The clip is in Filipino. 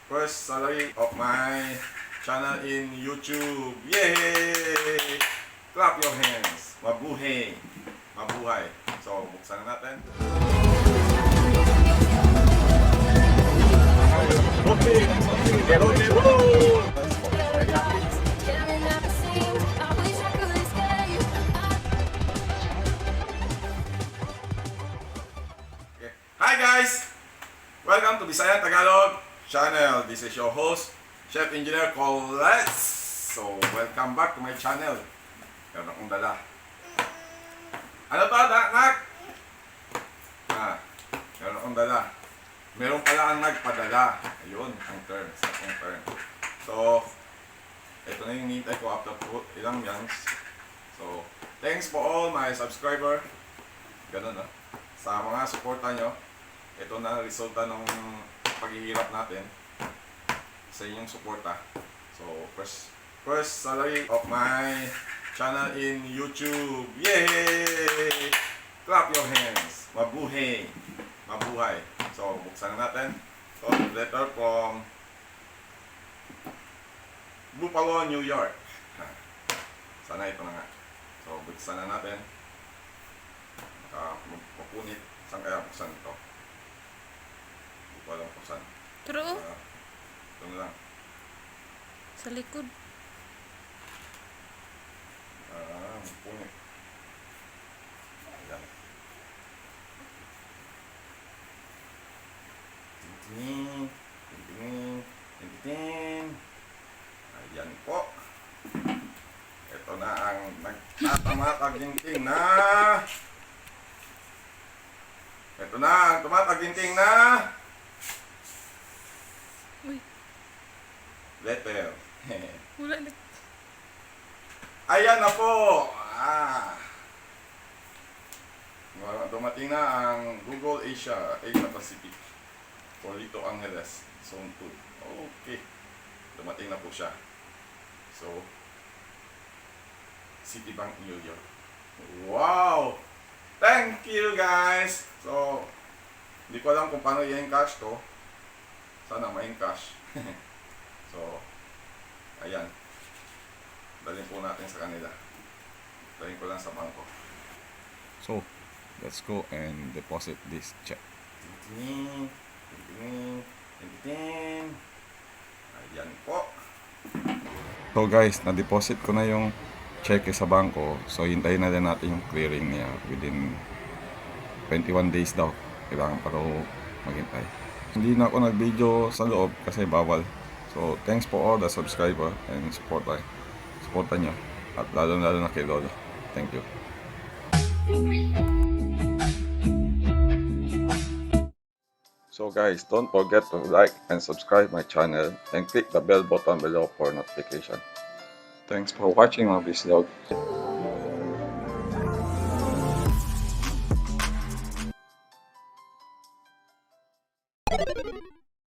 first salary of my channel in YouTube. Yay! Clap your hands. Mabuhay. Mabuhay. So, buksan na natin. Hi guys! Welcome to Visayang Tagalog channel. This is your host, Chef Engineer Corlitz. So, welcome back to my channel. Meron akong dala. Ano to, nak? Meron akong dala. Meron pala ang nagpadala. Ayun, ang term. Ang term. So, ito na yung nintay ko after ilang months. So, thanks for all my subscriber. Ganun, sa mga suporta nyo. Ito na resulta ng paghihirap natin sa inyong suporta. So, first salary of my channel in YouTube. Yay! Clap your hands. Mabuhay. Mabuhay. So, buksan na natin. So, letter from Buffalo, New York. Sana ito na nga. So, buksan na natin. Mapunit. Saan kaya buksan ito? Walang buksan. True. Ito na lang. Sa likod. Mapunit. Ayan. Tintin. Tintin. Tintin. Ayan po. Ito na ang nagtatama-taginting na. Ito na ang tumataginting na. Uy. Letter. Wala na. Ayan na po. Dumating na ang Google Asia Pacific. Corlitz, Angelez, Zone 2. Okay. Dumating na po siya. So, Citibank, New York. Wow! Thank you guys! So, hindi ko alam kung paano i-encash to. Sana ma-encash. So, ayan. Dalhin po natin sa kanila. Dalhin ko lang sa bangko. So, let's go and deposit this check. Tintin, tintin, tintin. Ayan po. So guys, na-deposit ko na yung check sa bangko. So, hintayin na din natin yung clearing niya within 21 days daw. Kailangan pa daw maghintay. Hindi na ako nag-video sa loob kasi bawal. So, thanks for all the subscriber and supportan nyo. At lalo-lalo na kay LoLo. Thank you. So guys, don't forget to like and subscribe my channel and click the bell button below for notification. Thanks for watching my VisLog.